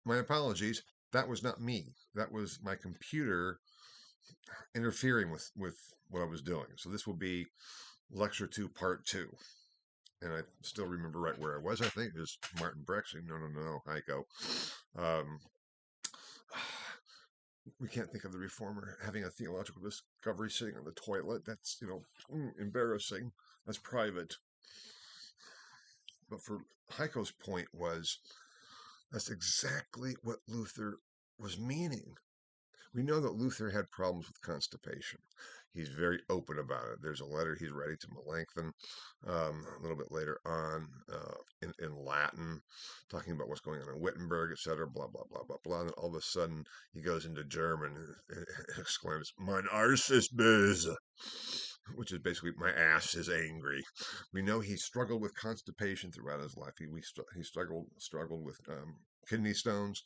my apologies. That was not me. That was my computer interfering with what I was doing. So this will be lecture 2, part 2. And I still remember right where I was. I think it was Martin Brexing. No, Heiko. Um, we can't think of the reformer having a theological discovery sitting on the toilet. That's, embarrassing. That's private. But for Heiko's point was that's exactly what Luther was meaning. We know that Luther had problems with constipation. He's very open about it. There's a letter he's writing to Melanchthon a little bit later on in Latin, talking about what's going on in Wittenberg, etc., blah, blah, blah, blah, blah. And all of a sudden, he goes into German and exclaims, Mein Arsch ist böse, which is basically, my ass is angry. We know he struggled with constipation throughout his life. He struggled with kidney stones.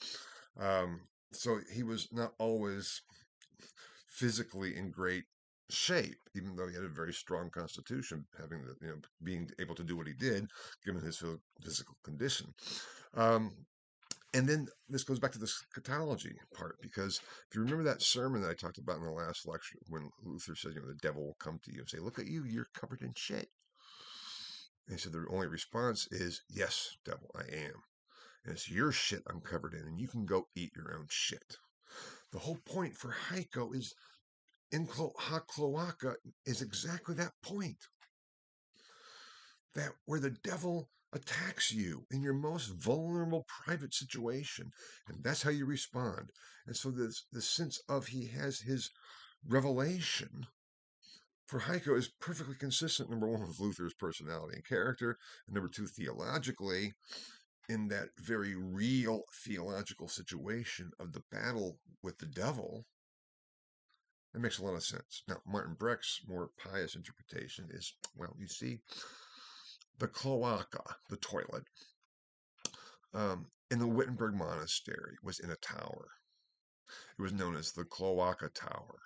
So he was not always physically in great shape, even though he had a very strong constitution, having being able to do what he did, given his physical condition. And then this goes back to the scatology part, because if you remember that sermon that I talked about in the last lecture, when Luther said, the devil will come to you and say, look at you, you're covered in shit. And he said the only response is, yes, devil, I am. And it's your shit I'm covered in, and you can go eat your own shit. The whole point for Heiko is in ha cloaca is exactly that point. That where the devil attacks you in your most vulnerable private situation, and that's how you respond. And so the sense of he has his revelation for Heiko is perfectly consistent, number one, with Luther's personality and character, and number two, theologically, in that very real theological situation of the battle with the devil. That makes a lot of sense. Now, Martin Brecht's more pious interpretation is, well, you see, the cloaca, the toilet, in the Wittenberg Monastery was in a tower. It was known as the Cloaca Tower.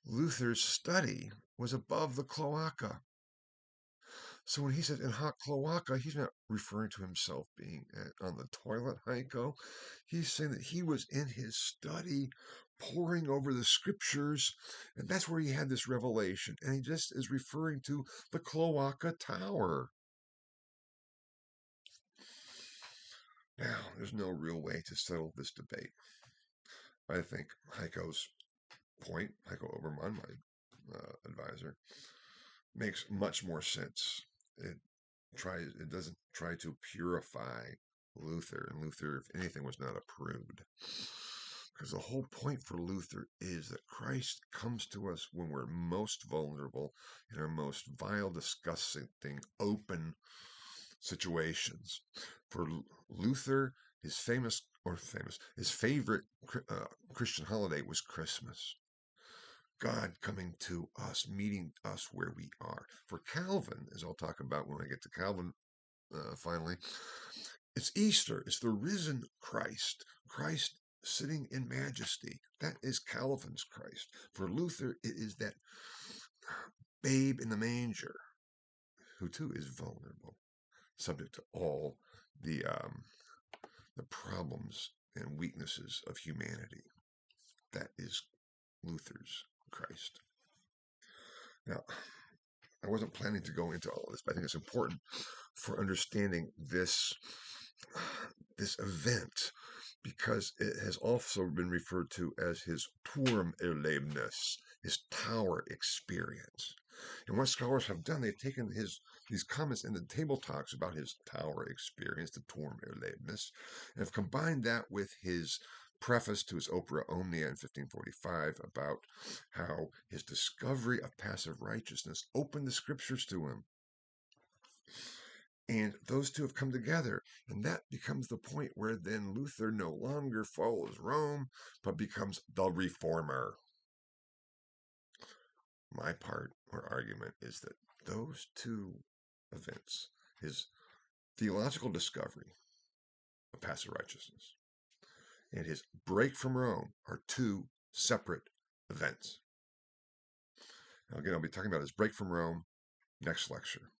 Luther's study was above the cloaca. So when he said in hot cloaca, he's not referring to himself being on the toilet, Heiko. He's saying that he was in his study poring over the scriptures, and that's where he had this revelation. And he just is referring to the cloaca tower. Now, there's no real way to settle this debate. I think Heiko's point, Heiko Obermann, my advisor, makes much more sense. It doesn't try to purify Luther, and Luther, if anything, was not a prude. Because the whole point for Luther is that Christ comes to us when we're most vulnerable in our most vile, disgusting, open situations. For Luther, his favorite Christian holiday was Christmas. God coming to us, meeting us where we are. For Calvin, as I'll talk about when I get to Calvin finally, it's Easter. It's the risen Christ. Christ sitting in majesty. That is Calvin's Christ. For Luther, it is that babe in the manger, who too is vulnerable, subject to all the problems and weaknesses of humanity. That is Luther's Christ. Now, I wasn't planning to go into all of this, but I think it's important for understanding this event, because it has also been referred to as his Turmerlebnis, his tower experience. And what scholars have done, they've taken these comments in the table talks about his tower experience, the Turmerlebnis, and have combined that with his preface to his opera Omnia in 1545 about how his discovery of passive righteousness opened the scriptures to him. And those two have come together, and that becomes the point where then Luther no longer follows Rome, but becomes the reformer. My part or argument is that those two events, his theological discovery of passive righteousness and his break from Rome, are two separate events. Now, again, I'll be talking about his break from Rome next lecture.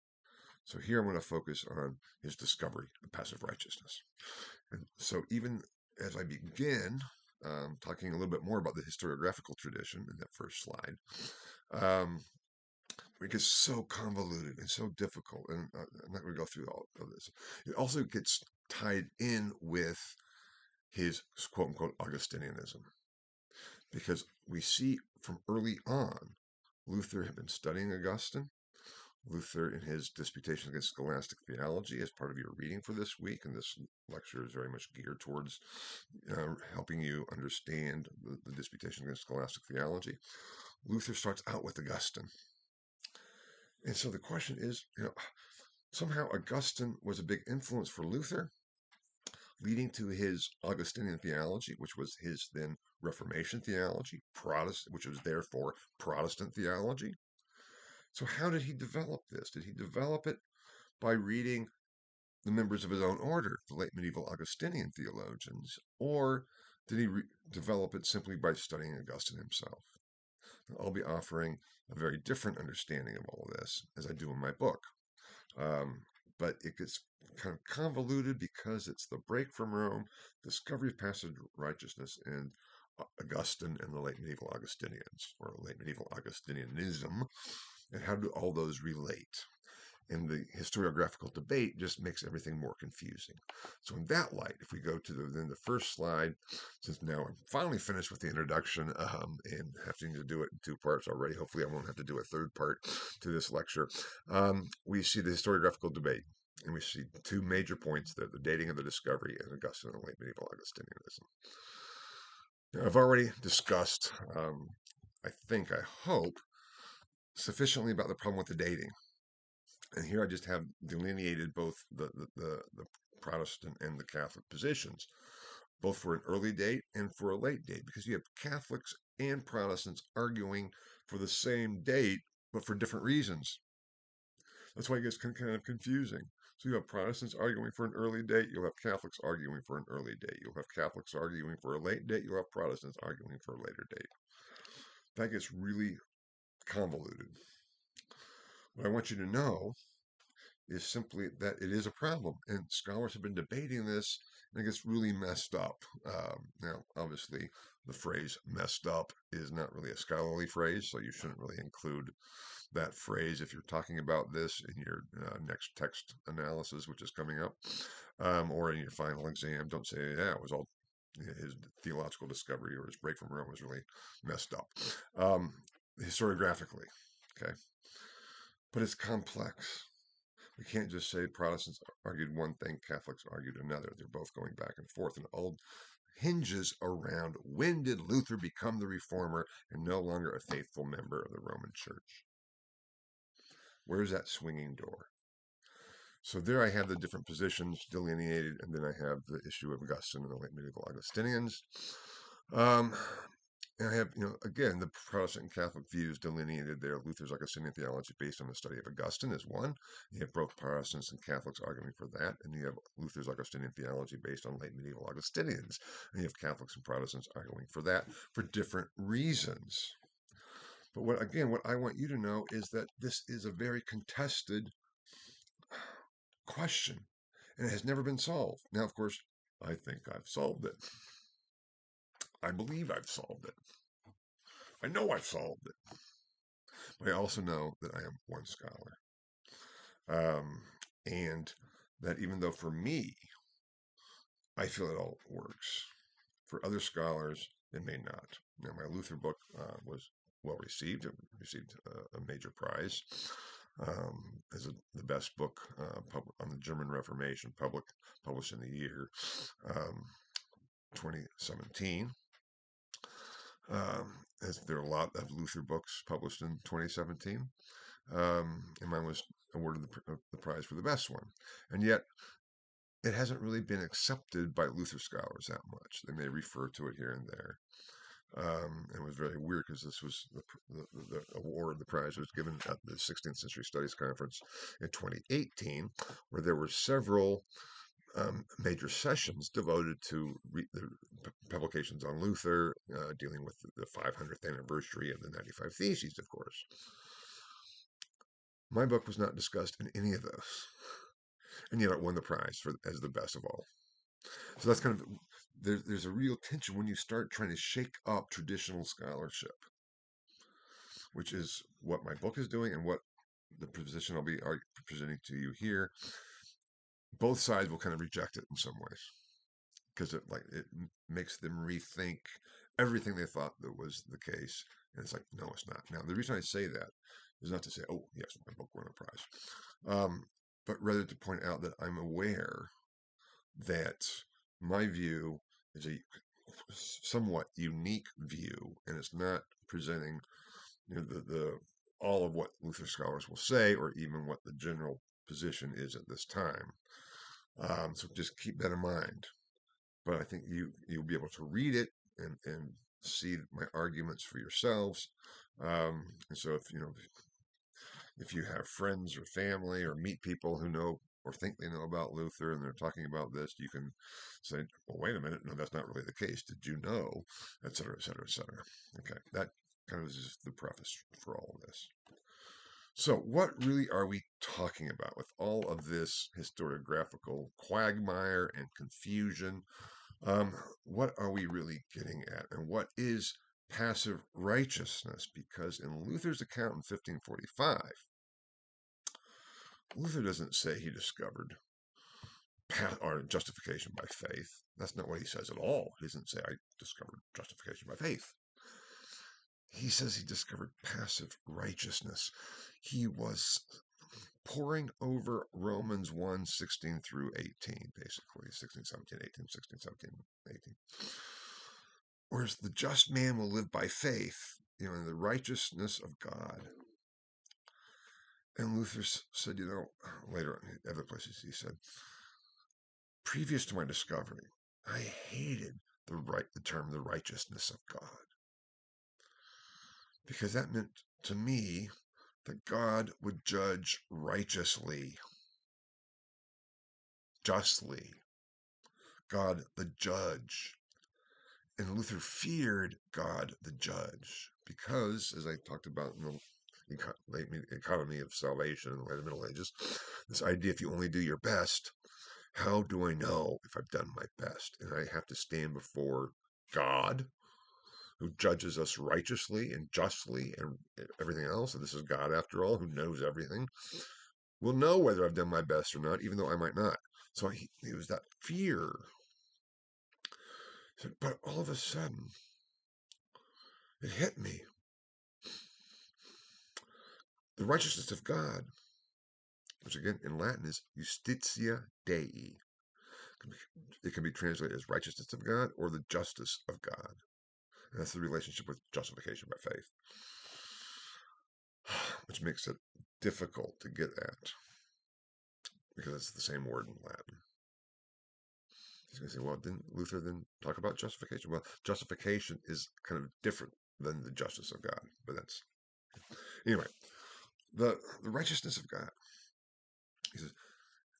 So here I'm going to focus on his discovery of passive righteousness. And so even as I begin talking a little bit more about the historiographical tradition in that first slide, um, it gets so convoluted and so difficult, and I'm not going to go through all of this. It also gets tied in with his quote unquote Augustinianism, because we see from early on Luther had been studying Augustine. Luther, in his disputation against scholastic theology, as part of your reading for this week, and this lecture is very much geared towards helping you understand the disputation against scholastic theology. Luther starts out with Augustine. And so the question is, somehow Augustine was a big influence for Luther, leading to his Augustinian theology, which was his then Reformation theology, Protestant, which was therefore Protestant theology. So how did he develop this? Did he develop it by reading the members of his own order, the late medieval Augustinian theologians, or did he develop it simply by studying Augustine himself? I'll be offering a very different understanding of all of this, as I do in my book. But it gets kind of convoluted because it's the break from Rome, discovery of passive righteousness, and Augustine and the late medieval Augustinians, or late medieval Augustinianism, and how do all those relate? And the historiographical debate just makes everything more confusing. So in that light, if we go to the first slide, since now I'm finally finished with the introduction and having to do it in two parts already, hopefully I won't have to do a third part to this lecture, we see the historiographical debate. And we see two major points there, the dating of the discovery and Augustine and late medieval Augustinianism. Now, I've already discussed, I hope, sufficiently about the problem with the dating. And here I just have delineated both the Protestant and the Catholic positions, both for an early date and for a late date, because you have Catholics and Protestants arguing for the same date, but for different reasons. That's why it gets kind of confusing. So you have Protestants arguing for an early date, you'll have Catholics arguing for an early date, you'll have Catholics arguing for a late date, you'll have Protestants arguing for a later date. That gets really convoluted. What I want you to know is simply that it is a problem, and scholars have been debating this, and it gets really messed up. Now, obviously, the phrase "messed up" is not really a scholarly phrase, so you shouldn't really include that phrase if you're talking about this in your next text analysis, which is coming up, or in your final exam. Don't say, "Yeah, it was all his theological discovery or his break from Rome was really messed up." Historiographically, okay, but it's complex. We can't just say Protestants argued one thing, Catholics argued another. They're both going back and forth, and it all hinges around when did Luther become the reformer and no longer a faithful member of the Roman Church? Where's that swinging door? So there I have the different positions delineated, and then I have the issue of Augustine and the late medieval Augustinians. And I have, again, the Protestant and Catholic views delineated there. Luther's Augustinian theology based on the study of Augustine is one. You have both Protestants and Catholics arguing for that. And you have Luther's Augustinian theology based on late medieval Augustinians. And you have Catholics and Protestants arguing for that for different reasons. But what I want you to know is that this is a very contested question, and it has never been solved. Now, of course, I think I've solved it. I believe I've solved it. I know I've solved it. But I also know that I am one scholar. And that even though for me, I feel it all works, for other scholars, it may not. Now, my Luther book was well received. It received a major prize as the best book on the German Reformation, published in the year 2017. As there are a lot of Luther books published in 2017, and mine was awarded the prize for the best one. And yet, it hasn't really been accepted by Luther scholars that much. They may refer to it here and there. It was very weird because this was the award, the prize was given at the 16th Century Studies Conference in 2018, where there were several major sessions devoted to the publications on Luther, dealing with the 500th anniversary of the 95 Theses, of course. My book was not discussed in any of those, and yet it won the prize for as the best of all. So that's kind of there's a real tension when you start trying to shake up traditional scholarship, which is what my book is doing and what the position I'll be presenting to you here. Both sides will kind of reject it in some ways because it makes them rethink everything they thought that was the case, and it's like, no, it's not. Now the reason I say that is not to say, oh yes, my book won a prize, but rather to point out that I'm aware that my view is a somewhat unique view, and it's not presenting the all of what Luther scholars will say, or even what the general position is at this time. So just keep that in mind. But I think you'll be able to read it and see my arguments for yourselves. And so if you have friends or family or meet people who know or think they know about Luther and they're talking about this, you can say, well, wait a minute, no, that's not really the case. Did you know, et cetera, et cetera, et cetera. Okay, that kind of is the preface for all of this. So, what really are we talking about with all of this historiographical quagmire and confusion? What are we really getting at? And what is passive righteousness? Because in Luther's account in 1545, Luther doesn't say he discovered or justification by faith. That's not what he says at all. He doesn't say, I discovered justification by faith. He says he discovered passive righteousness. He was poring over Romans 1:16 through 18, basically 16, 17, 18, 16, 17, 18. Whereas the just man will live by faith, in the righteousness of God. And Luther said, later in other places, he said, previous to my discovery, I hated the term the righteousness of God, because that meant to me that God would judge righteously, justly, God the judge. And Luther feared God the judge because, as I talked about in the economy of salvation in the Middle Ages, this idea, if you only do your best, how do I know if I've done my best? And I have to stand before God, who judges us righteously and justly and everything else. And this is God, after all, who knows everything. Will know whether I've done my best or not, even though I might not. So it was that fear. But all of a sudden, it hit me. The righteousness of God, which again in Latin is justitia Dei. It can be translated as righteousness of God or the justice of God. And that's the relationship with justification by faith, which makes it difficult to get at because it's the same word in Latin. He's going to say, well, didn't Luther then talk about justification? Well, justification is kind of different than the justice of God, but that's anyway. The righteousness of God, he says,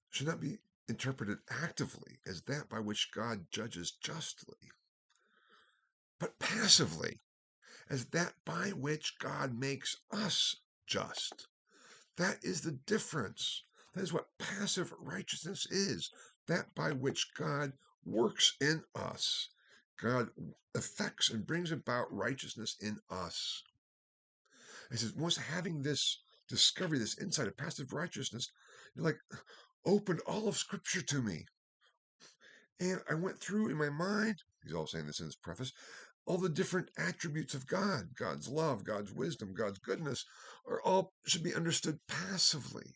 should not be interpreted actively as that by which God judges justly, but passively as that by which God makes us just. That is the difference. That is what passive righteousness is. That by which God works in us. God affects and brings about righteousness in us. He says, once having this discovery, this insight of passive righteousness, you're like, opened all of Scripture to me. And I went through in my mind, he's all saying this in his preface, all the different attributes of God, God's love, God's wisdom, God's goodness, are all should be understood passively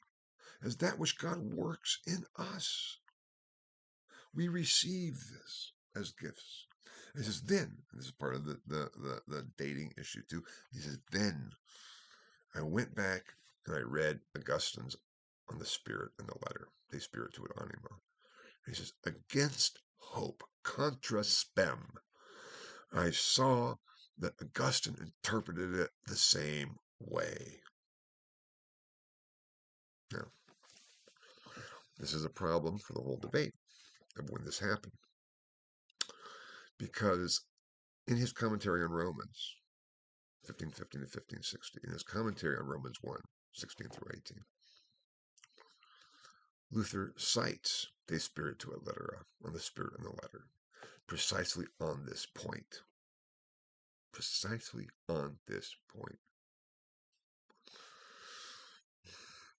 as that which God works in us. We receive this as gifts. He says, then, this is part of the dating issue too. He says, then I went back and I read Augustine's on the Spirit and the letter, De Spiritu et Anima. He says, against hope, contra spem. I saw that Augustine interpreted it the same way. Now, this is a problem for the whole debate of when this happened. Because in his commentary on Romans, 1550 to 1560, in his commentary on Romans 1, 16 through 18. Luther cites De Spiritu et Littera, on the spirit in the letter, precisely on this point. Precisely on this point.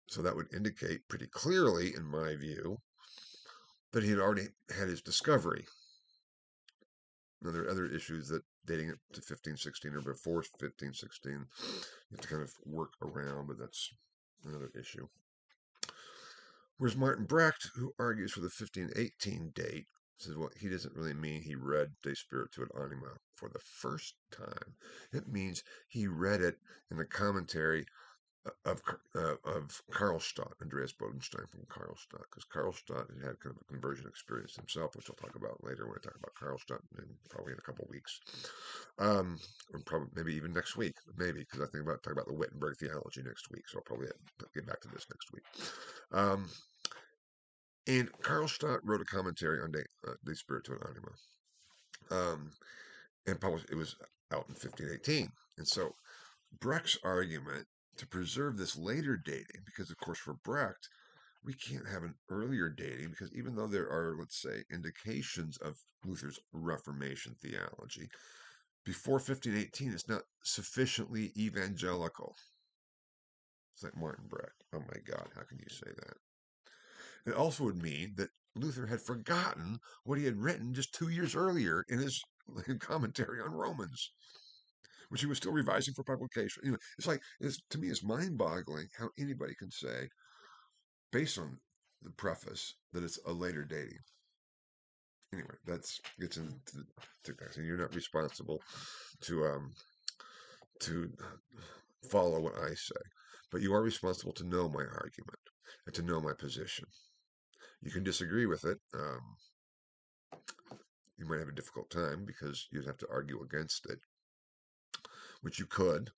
So that would indicate pretty clearly, in my view, that he had already had his discovery. Now, there are other issues that dating it to 1516 or before 1516, you have to kind of work around, but that's another issue. Whereas Martin Brecht, who argues for the 1518 date, says, well, he doesn't really mean he read De Spiritu et Anima for the first time. It means he read it in the commentary of Karlstadt, Andreas Bodenstein from Karlstadt, because Karlstadt had kind of a conversion experience himself, which I'll talk about later when I talk about Karlstadt, probably in a couple of weeks, or probably maybe even next week, maybe, because I think about talk about the Wittenberg theology next week, so I'll probably get back to this next week. And Karlstadt wrote a commentary on De Spiritu et Anima, and published. It was out in 1518, and so Brecht's argument to preserve this later dating, because of course for Brecht, we can't have an earlier dating, because even though there are, let's say, indications of Luther's Reformation theology, before 1518 it's not sufficiently evangelical. It's like Martin Brecht. Oh my God, how can you say that? It also would mean that Luther had forgotten what he had written just 2 years earlier in his commentary on Romans, which he was still revising for publication. To me, it's mind-boggling how anybody can say, based on the preface, that it's a later dating. Anyway, that's gets into that, and you're not responsible to follow what I say, but you are responsible to know my argument and to know my position. You can disagree with it. You might have a difficult time because you'd have to argue against it, which you could,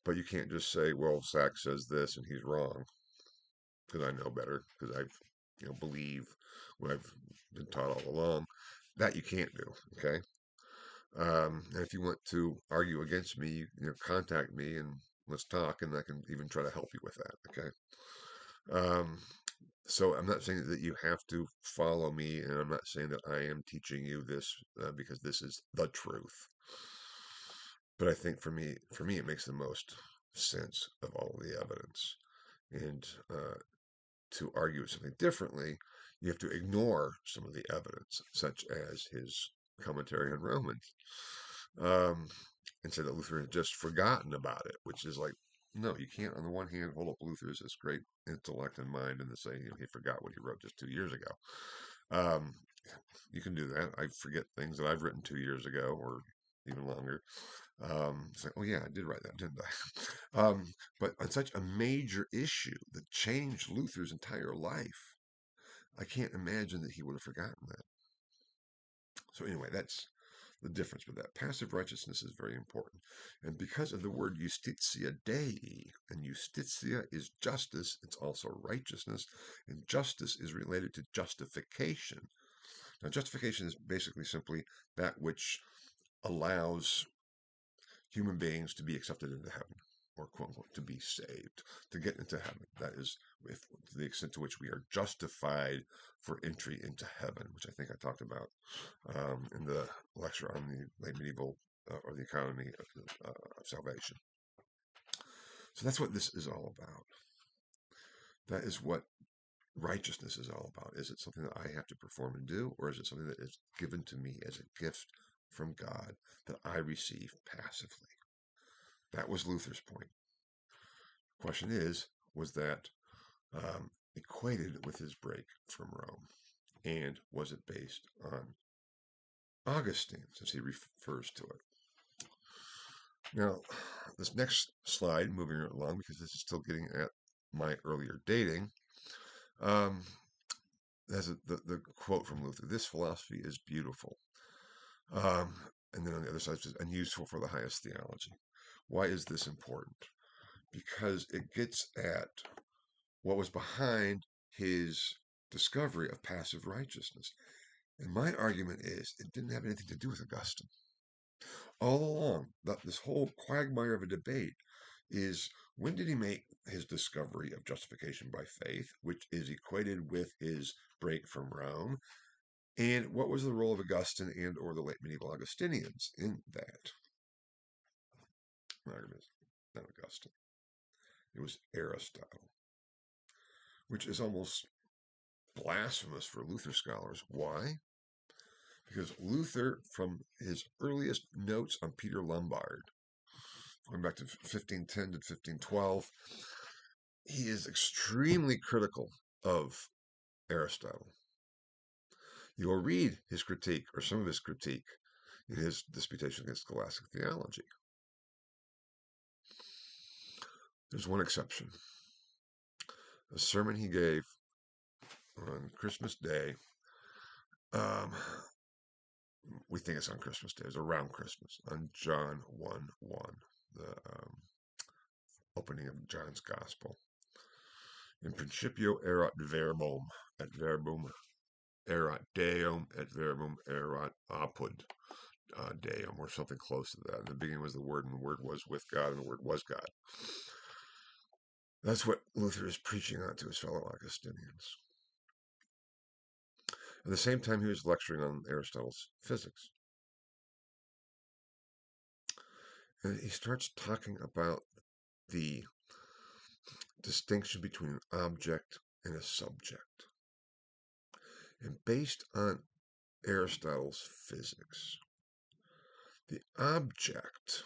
but you can't just say, well, Sachs says this and he's wrong, because I know better, because I've believe what I've been taught all along. That you can't do, okay? And if you want to argue against me, contact me and let's talk, and I can even try to help you with that, okay? So I'm not saying that you have to follow me, and I'm not saying that I am teaching you this because this is the truth. But I think for me, it makes the most sense of all of the evidence. And to argue something differently, you have to ignore some of the evidence, such as his commentary on Romans, and say that Luther had just forgotten about it, which is like, no, you can't, on the one hand, hold up Luther as this great intellect and mind and say he forgot what he wrote just 2 years ago. You can do that. I forget things that I've written 2 years ago or even longer. It's like, oh yeah, I did write that, didn't I? But on such a major issue that changed Luther's entire life, I can't imagine that he would have forgotten that. So anyway, that's the difference with that. Passive righteousness is very important. And because of the word justitia Dei, and justitia is justice, it's also righteousness, and justice is related to justification. Now, justification is basically simply that which allows human beings to be accepted into heaven, or quote unquote, to be saved, to get into heaven. That is, to the extent to which we are justified for entry into heaven, which I think I talked about in the lecture on the late medieval or the economy of salvation. So that's what this is all about. That is what righteousness is all about. Is it something that I have to perform and do, or is it something that is given to me as a gift from God that I receive passively? That was Luther's point. The question is, was that equated with his break from Rome? And was it based on Augustine, since he refers to it? Now, this next slide, moving along, because this is still getting at my earlier dating, has the quote from Luther: "This philosophy is beautiful." And then on the other side, it says, "and useful for the highest theology." Why is this important? Because it gets at what was behind his discovery of passive righteousness. And my argument is it didn't have anything to do with Augustine. All along, this whole quagmire of a debate is When did he make his discovery of justification by faith, which is equated with his break from Rome? And what was the role of Augustine and or the late medieval Augustinians in that? Not Augustine. It was Aristotle, which is almost blasphemous for Luther scholars. Why? Because Luther, from his earliest notes on Peter Lombard, going back to 1510 to 1512, he is extremely critical of Aristotle. You will read his critique, or some of his critique, in his Disputation Against Scholastic Theology. There's one exception. A sermon he gave on Christmas Day. We think it's on Christmas Day. It's around Christmas, on John 1:1, the opening of John's Gospel. In principio erat verbum, et verbum erat Deum, et verbum erat apud Deum, or something close to that. In the beginning was the Word, and the Word was with God, and the Word was God. That's what Luther is preaching on to his fellow Augustinians. At the same time, he was lecturing on Aristotle's physics. And he starts talking about the distinction between an object and a subject. And based on Aristotle's physics, the object,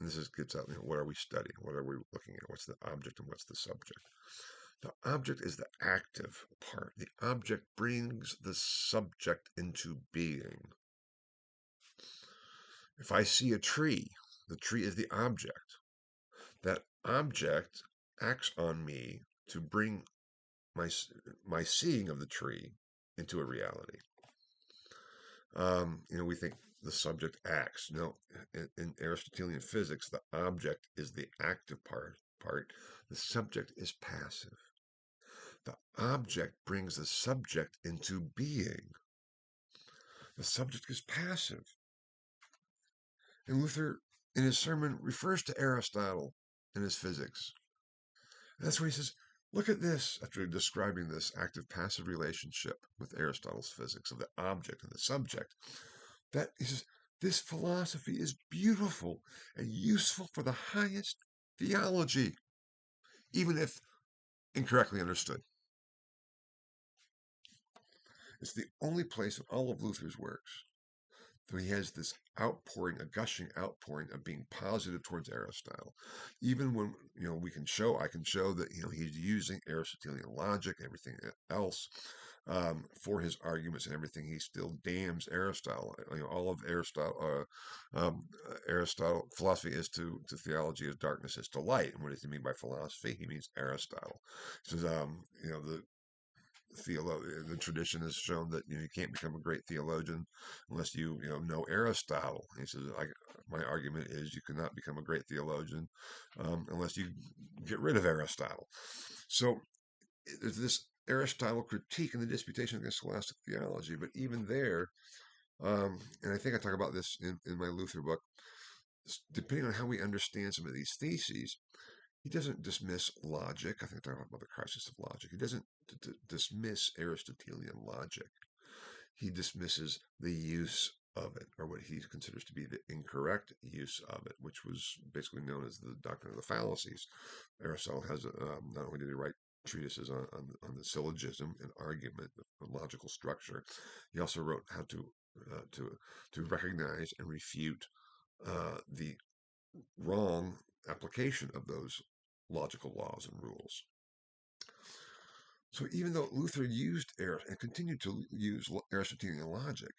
and this gets out, what are we studying? What are we looking at? What's the object and what's the subject? The object is the active part. The object brings the subject into being. If I see a tree, the tree is the object. That object acts on me to bring my seeing of the tree into a reality. We think the subject acts. No, in Aristotelian physics, the object is the active part. The subject is passive. The object brings the subject into being. The subject is passive. And Luther, in his sermon, refers to Aristotle and his physics. And that's where he says, look at this, after describing this active-passive relationship with Aristotle's physics of the object and the subject, that he says, this philosophy is beautiful and useful for the highest theology, even if incorrectly understood. It's the only place in all of Luther's works that he has this outpouring, a gushing outpouring of being positive towards Aristotle. Even when, I can show that, he's using Aristotelian logic, everything else, for his arguments and everything, he still damns Aristotle. All of Aristotle philosophy is to theology as darkness is to light. And what does he mean by philosophy? He means Aristotle. He says, the tradition has shown that you can't become a great theologian unless you know Aristotle. He says, my argument is you cannot become a great theologian unless you get rid of Aristotle. So there's this Aristotle critique in the Disputation Against Scholastic Theology, but even there, and I think I talk about this in my Luther book, depending on how we understand some of these theses, he doesn't dismiss logic. I think I talk about the crisis of logic. He doesn't dismiss Aristotelian logic. He dismisses the use of it, or what he considers to be the incorrect use of it, which was basically known as the doctrine of the fallacies. Aristotle has not only did he write treatises on the syllogism and argument, the logical structure, he also wrote how to recognize and refute the wrong application of those logical laws and rules. So even though Luther used and continued to use Aristotelian logic,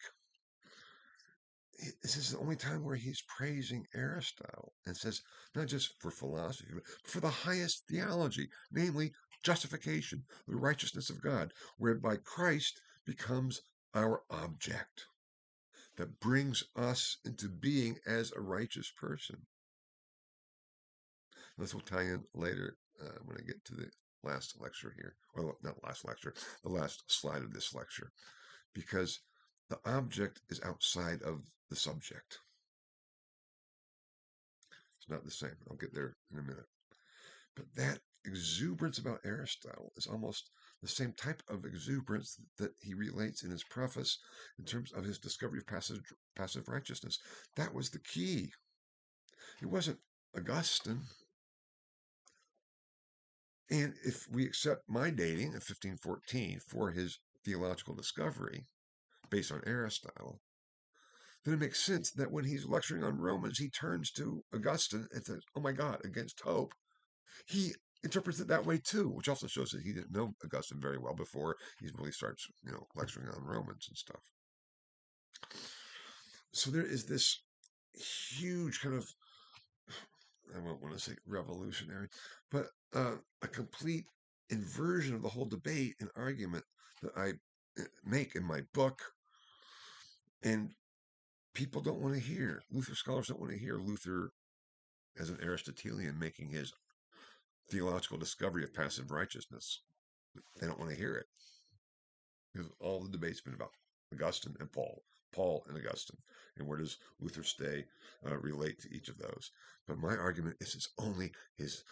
this is the only time where he's praising Aristotle and says, not just for philosophy, but for the highest theology, namely justification, the righteousness of God, whereby Christ becomes our object that brings us into being as a righteous person. This will tie in later when I get to the last lecture here. Well, not last lecture, the last slide of this lecture. Because the object is outside of the subject. It's not the same. I'll get there in a minute. But that exuberance about Aristotle is almost the same type of exuberance that he relates in his preface in terms of his discovery of passive righteousness. That was the key. It wasn't Augustine. And if we accept my dating of 1514 for his theological discovery based on Aristotle, then it makes sense that when he's lecturing on Romans, he turns to Augustine and says, "Oh my God, against hope." He interprets it that way too, which also shows that he didn't know Augustine very well before he really starts, lecturing on Romans and stuff. So there is this huge kind of, I won't want to say revolutionary, but a complete inversion of the whole debate and argument that I make in my book. And people don't want to hear, Luther scholars don't want to hear Luther as an Aristotelian making his theological discovery of passive righteousness. They don't want to hear it. Because all the debate's been about Augustine and Paul and Augustine. And where does Luther relate to each of those? But my argument is it's only his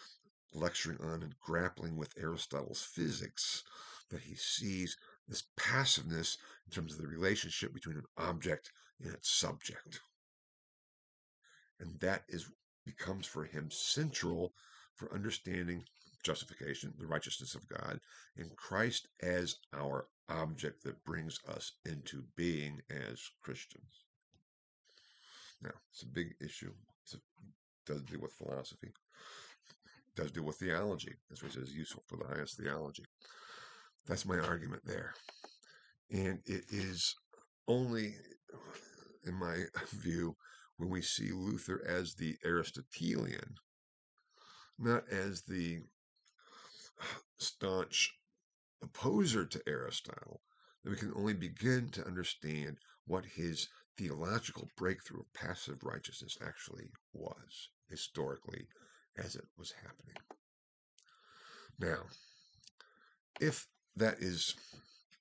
lecturing on and grappling with Aristotle's physics that he sees this passiveness in terms of the relationship between an object and its subject. And that becomes for him central for understanding justification, the righteousness of God, and Christ as our object that brings us into being as Christians. Now, it's a big issue. It does deal with philosophy. It does deal with theology. That's what it says, useful for the highest theology. That's my argument there. And it is only, in my view, when we see Luther as the Aristotelian, not as the staunch opposer to Aristotle, that we can only begin to understand what his theological breakthrough of passive righteousness actually was, historically, as it was happening. Now, if that is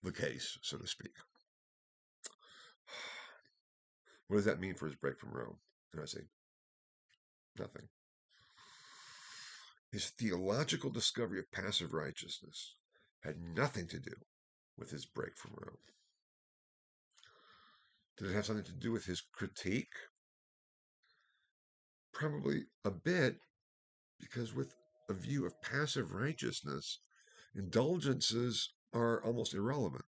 the case, so to speak, what does that mean for his break from Rome? And I say, nothing. His theological discovery of passive righteousness had nothing to do with his break from Rome. Did it have something to do with his critique? Probably a bit, because with a view of passive righteousness, indulgences are almost irrelevant.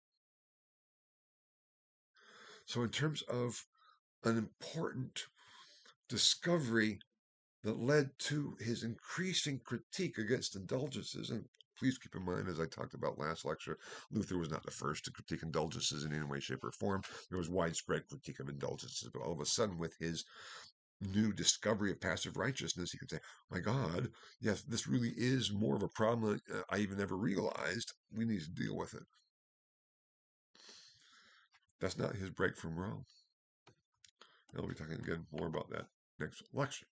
So in terms of an important discovery that led to his increasing critique against indulgences, and please keep in mind, as I talked about last lecture, Luther was not the first to critique indulgences in any way, shape, or form. There was widespread critique of indulgences, but all of a sudden, with his new discovery of passive righteousness, he could say, my God, yes, this really is more of a problem than I even ever realized. We need to deal with it. That's not his break from Rome. And I'll be talking again more about that next lecture.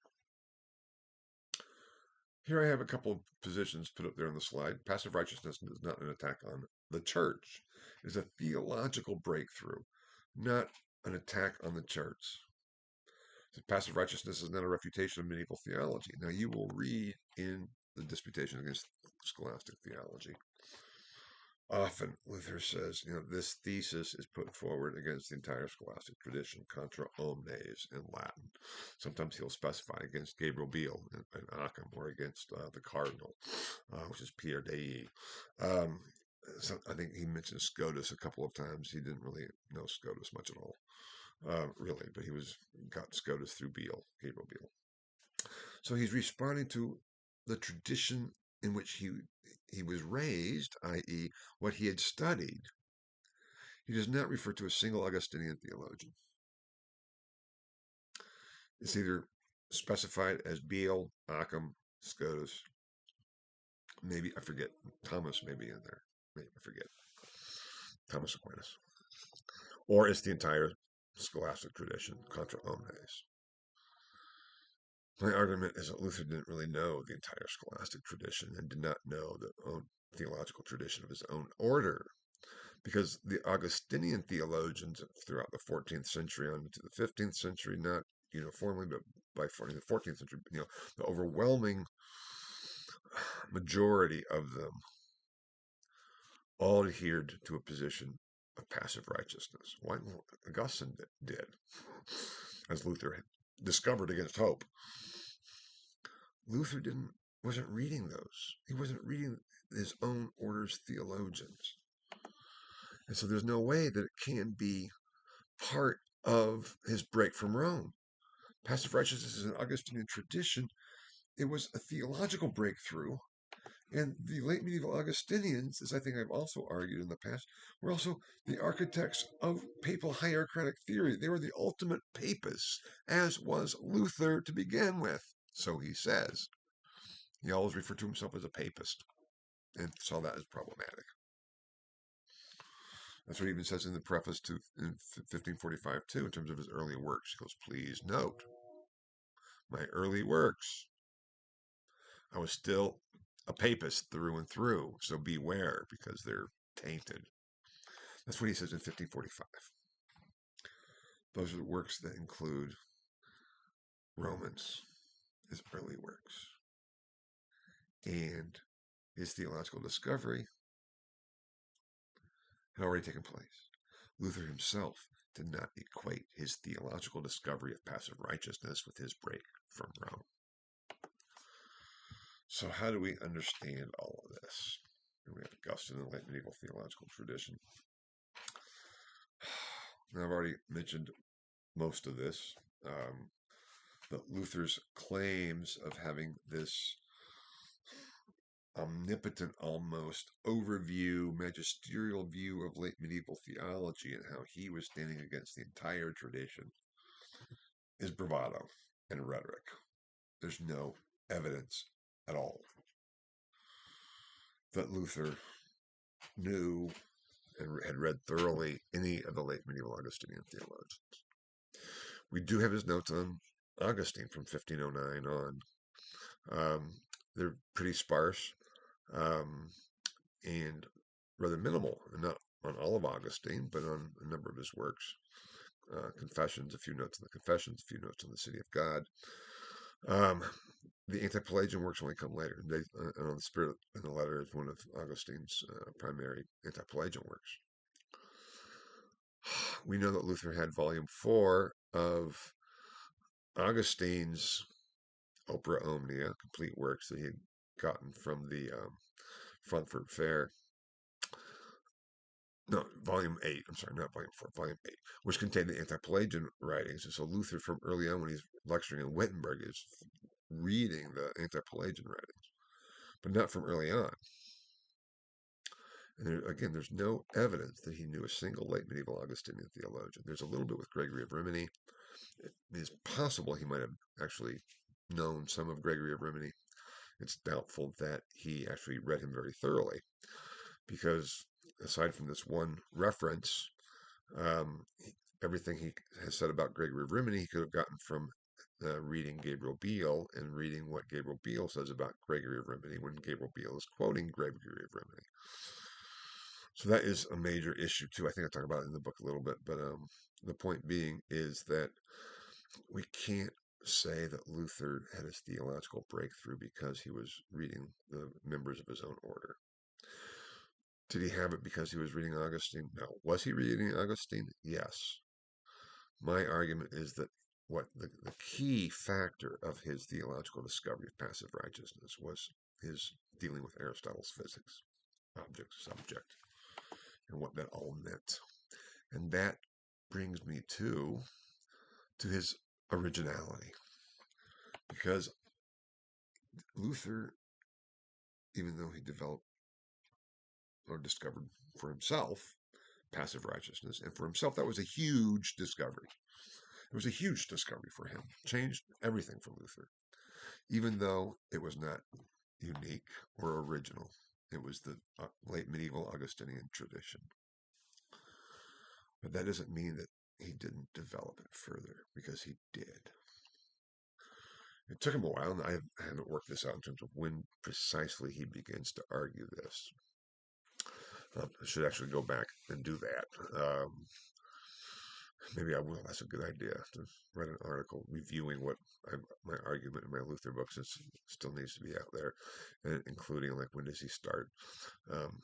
Here I have a couple of positions put up there on the slide. Passive righteousness is not an attack on the church. It is a theological breakthrough, not an attack on the church. So passive righteousness is not a refutation of medieval theology. Now, you will read in the Disputation Against Scholastic Theology, often Luther says, this thesis is put forward against the entire scholastic tradition, contra omnes in Latin. Sometimes he'll specify against Gabriel Biel and Occam, or against the Cardinal, which is Pierre Dei. So I think he mentioned Scotus a couple of times. He didn't really know Scotus much at all, really, but he got Scotus through Gabriel Biel. So he's responding to the tradition in which he was raised, i.e., what he had studied. He does not refer to a single Augustinian theologian. It's either specified as Biel, Occam, Scotus, maybe, I forget, Thomas may be in there. Maybe, I forget. Thomas Aquinas. Or it's the entire scholastic tradition, contra omnes. My argument is that Luther didn't really know the entire scholastic tradition and did not know the own theological tradition of his own order, because the Augustinian theologians throughout the 14th century on into the 15th century, not uniformly, but by the 14th century, the overwhelming majority of them all adhered to a position of passive righteousness. Why Augustine did, as Luther discovered against hope. Luther wasn't reading those. He wasn't reading his own order's theologians. And so there's no way that it can be part of his break from Rome. Passive righteousness is an Augustinian tradition. It was a theological breakthrough. And the late medieval Augustinians, as I think I've also argued in the past, were also the architects of papal hierarchic theory. They were the ultimate papists, as was Luther to begin with. So he says. He always referred to himself as a papist and saw that as problematic. That's what he even says in the preface to in 1545 too, in terms of his early works. He goes, "Please note, my early works, I was still a papist through and through, so beware, because they're tainted." That's what he says in 1545. Those are the works that include Romans, his early works, and his theological discovery had already taken place. Luther himself did not equate his theological discovery of passive righteousness with his break from Rome. So how do we understand all of this? We have Augustine and the late medieval theological tradition. Now, I've already mentioned most of this, but Luther's claims of having this omnipotent, almost overview, magisterial view of late medieval theology and how he was standing against the entire tradition is bravado and rhetoric. There's no evidence at all that Luther knew and had read thoroughly any of the late medieval Augustinian theologians. We do have his notes on Augustine from 1509 on. They're pretty sparse and rather minimal, and not on all of Augustine, but on a number of his works. Confessions, a few notes on the Confessions, a few notes on the City of God. The anti-Pelagian works only come later. The Spirit in the Letter is one of Augustine's primary anti-Pelagian works. We know that Luther had volume 4 of Augustine's Opera Omnia, complete works that he had gotten from the Frankfurt Fair. No, volume 8, I'm sorry, not volume 4, volume 8, which contained the anti-Pelagian writings. And so Luther, from early on when he's lecturing in Wittenberg, is reading the anti-Pelagian writings, but not from early on. And again, there's no evidence that he knew a single late medieval Augustinian theologian. There's a little bit with Gregory of Rimini. It is possible he might have actually known some of Gregory of Rimini. It's doubtful that he actually read him very thoroughly, because aside from this one reference, everything he has said about Gregory of Rimini he could have gotten from reading Gabriel Biel and reading what Gabriel Biel says about Gregory of Rimini when Gabriel Biel is quoting Gregory of Rimini. So that is a major issue too. I think I talk about it in the book a little bit, but the point being is that we can't say that Luther had his theological breakthrough because he was reading the members of his own order. Did he have it because he was reading Augustine? No. Was he reading Augustine? Yes. My argument is that what the key factor of his theological discovery of passive righteousness was his dealing with Aristotle's physics, object, subject, and what that all meant. And that brings me to his originality. Because Luther, even though he developed or discovered for himself passive righteousness, and for himself that was a huge discovery. It was a huge discovery for him. Changed everything for Luther. Even though it was not unique or original. It was the late medieval Augustinian tradition. But that doesn't mean that he didn't develop it further, because he did. It took him a while, and I haven't worked this out in terms of when precisely he begins to argue this. I should actually go back and do that. Maybe I will. That's a good idea to write an article reviewing what my argument in my Luther book, since it still needs to be out there, and including like when does he start um,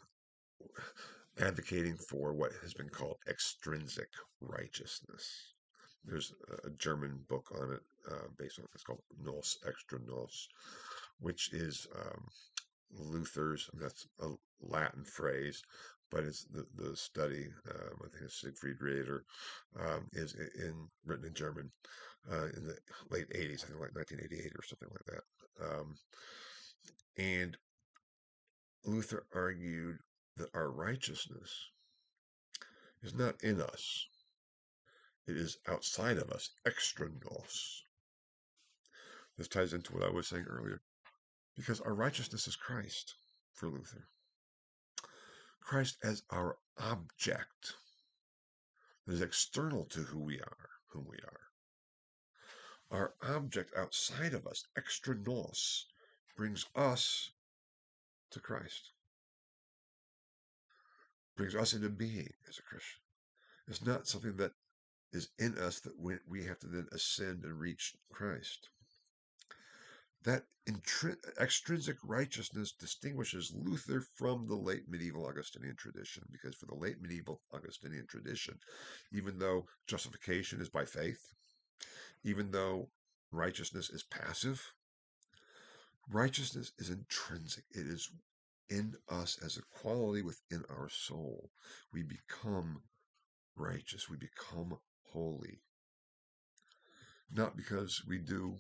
advocating for what has been called extrinsic righteousness. There's a German book on it based on it's called Nos Extra Nos, which is Luther's. That's a Latin phrase, but it's the study. I think it's Siegfried Rieder is written in German in the late '80s. I think like 1988 or something like that. And Luther argued that our righteousness is not in us; it is outside of us, extra nos. This ties into what I was saying earlier, because our righteousness is Christ for Luther. Christ as our object that is external to whom we are. Our object outside of us, extra nos, brings us to Christ, brings us into being as a Christian. It's not something that is in us that we have to then ascend and reach Christ. That extrinsic righteousness distinguishes Luther from the late medieval Augustinian tradition, because for the late medieval Augustinian tradition, even though justification is by faith, even though righteousness is passive, righteousness is intrinsic. It is in us as a quality within our soul. We become righteous. We become holy. Not because we do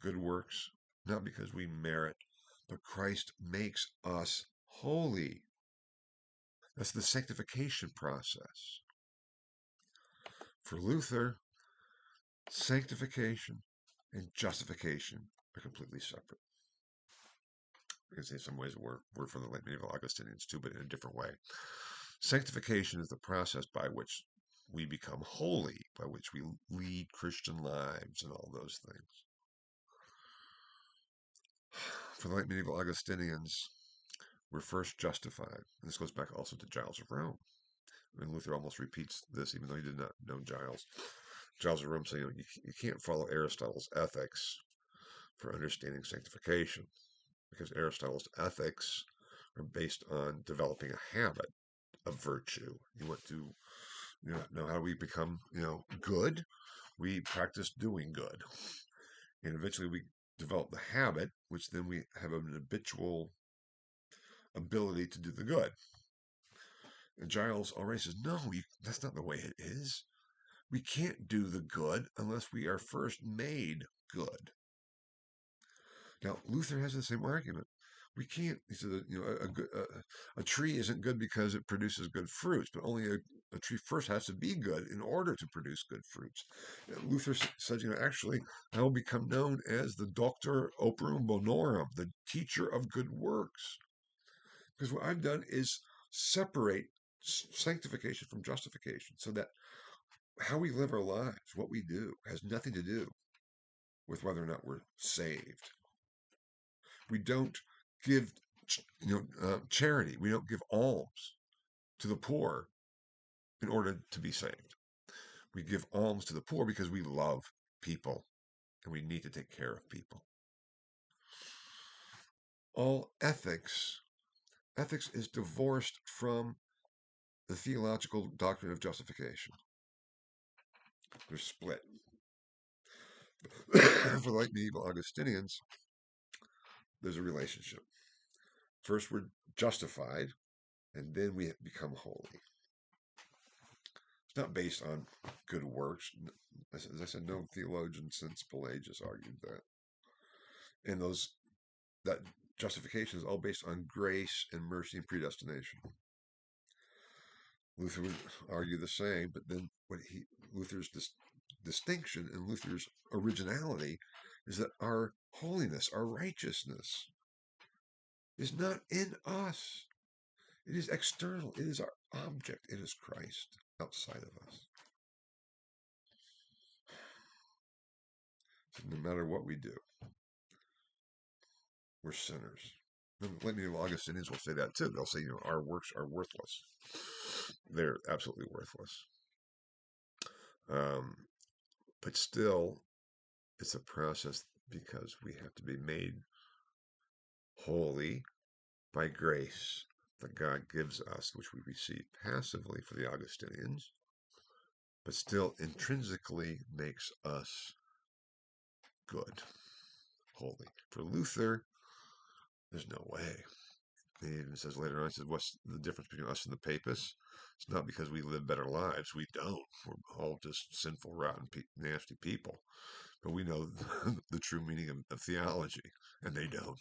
good works, not because we merit, but Christ makes us holy. That's the sanctification process. For Luther, sanctification and justification are completely separate. I can say some ways we're from the late medieval Augustinians too, but in a different way. Sanctification is the process by which we become holy, by which we lead Christian lives and all those things. For the late medieval Augustinians, we're first justified. And this goes back also to Giles of Rome. I mean, Luther almost repeats this, even though he did not know Giles. Giles of Rome saying, you can't follow Aristotle's ethics for understanding sanctification, because Aristotle's ethics are based on developing a habit of virtue. You want to know how we become good. We practice doing good, and eventually we develop the habit, which then we have an habitual ability to do the good. And Giles already says, no, that's not the way it is. We can't do the good unless we are first made good. Now, Luther has the same argument. We can't, he said, a tree isn't good because it produces good fruits, but only a tree first has to be good in order to produce good fruits. And Luther said, actually, I will become known as the Doctor Operum Bonorum, the teacher of good works. Because what I've done is separate sanctification from justification, so that how we live our lives, what we do, has nothing to do with whether or not we're saved. We don't give, charity. We don't give alms to the poor in order to be saved. We give alms to the poor because we love people and we need to take care of people. All ethics is divorced from the theological doctrine of justification. They're split. For like medieval Augustinians, there's a relationship. First, we're justified, and then we become holy. It's not based on good works. As I said, no theologian since Pelagius argued that. And that justification is all based on grace and mercy and predestination. Luther would argue the same, but then Luther's distinction and Luther's originality is that our holiness, our righteousness, is not in us. It is external. It is our object. It is Christ outside of us. So no matter what we do, we're sinners. Many Augustinians will say that too. They'll say, our works are worthless. They're absolutely worthless. Um, but still, it's a process because we have to be made holy by grace that God gives us, which we receive passively for the Augustinians, but still intrinsically makes us good, holy. For Luther, there's no way. He even says later on, he says, what's the difference between us and the papists? It's not because we live better lives. We don't. We're all just sinful, rotten, nasty people. But we know the true meaning of theology, and they don't.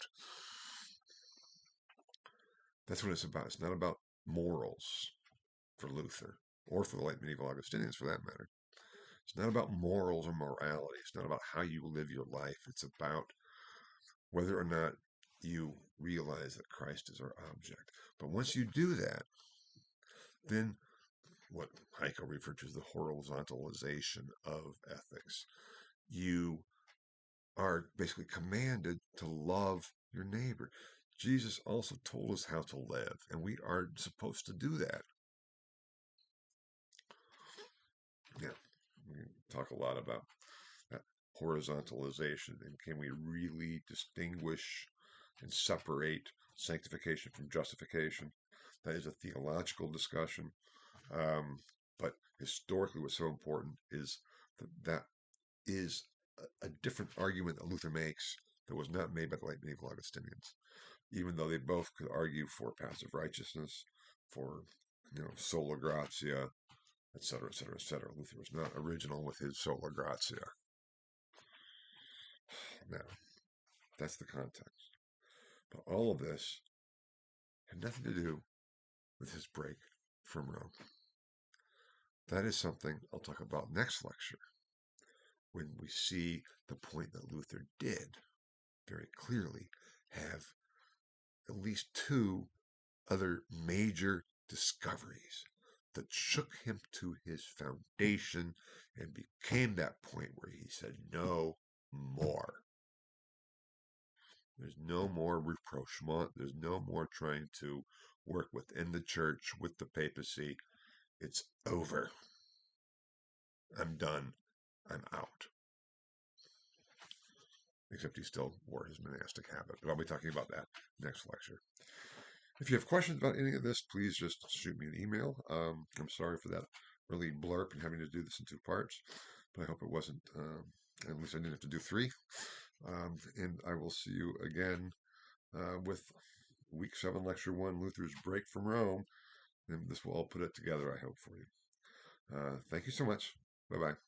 That's what it's about. It's not about morals for Luther, or for the late medieval Augustinians for that matter. It's not about morals or morality. It's not about how you live your life. It's about whether or not you realize that Christ is our object. But once you do that, then what Heiko referred to as the horizontalization of ethics, you are basically commanded to love your neighbor. Jesus also told us how to live, and we are supposed to do that. Yeah, we talk a lot about that horizontalization, and can we really distinguish and separate sanctification from justification? That is a theological discussion. But historically, what's so important is that is a different argument that Luther makes that was not made by the late medieval Augustinians, even though they both could argue for passive righteousness, for sola gratia, etc., etc., etc. Luther was not original with his sola gratia. Now, that's the context. But all of this had nothing to do with his break from Rome. That is something I'll talk about next lecture, when we see the point that Luther did very clearly have at least two other major discoveries that shook him to his foundation and became that point where he said, no more. There's no more rapprochement. There's no more trying to work within the church with the papacy. It's over. I'm done. I'm out. Except he still wore his monastic habit. But I'll be talking about that next lecture. If you have questions about any of this, please just shoot me an email. I'm sorry for that really blurb and having to do this in two parts, but I hope it wasn't, at least I didn't have to do three. And I will see you again with week 7, lecture 1, Luther's break from Rome. And this will all put it together, I hope, for you. Thank you so much. Bye-bye.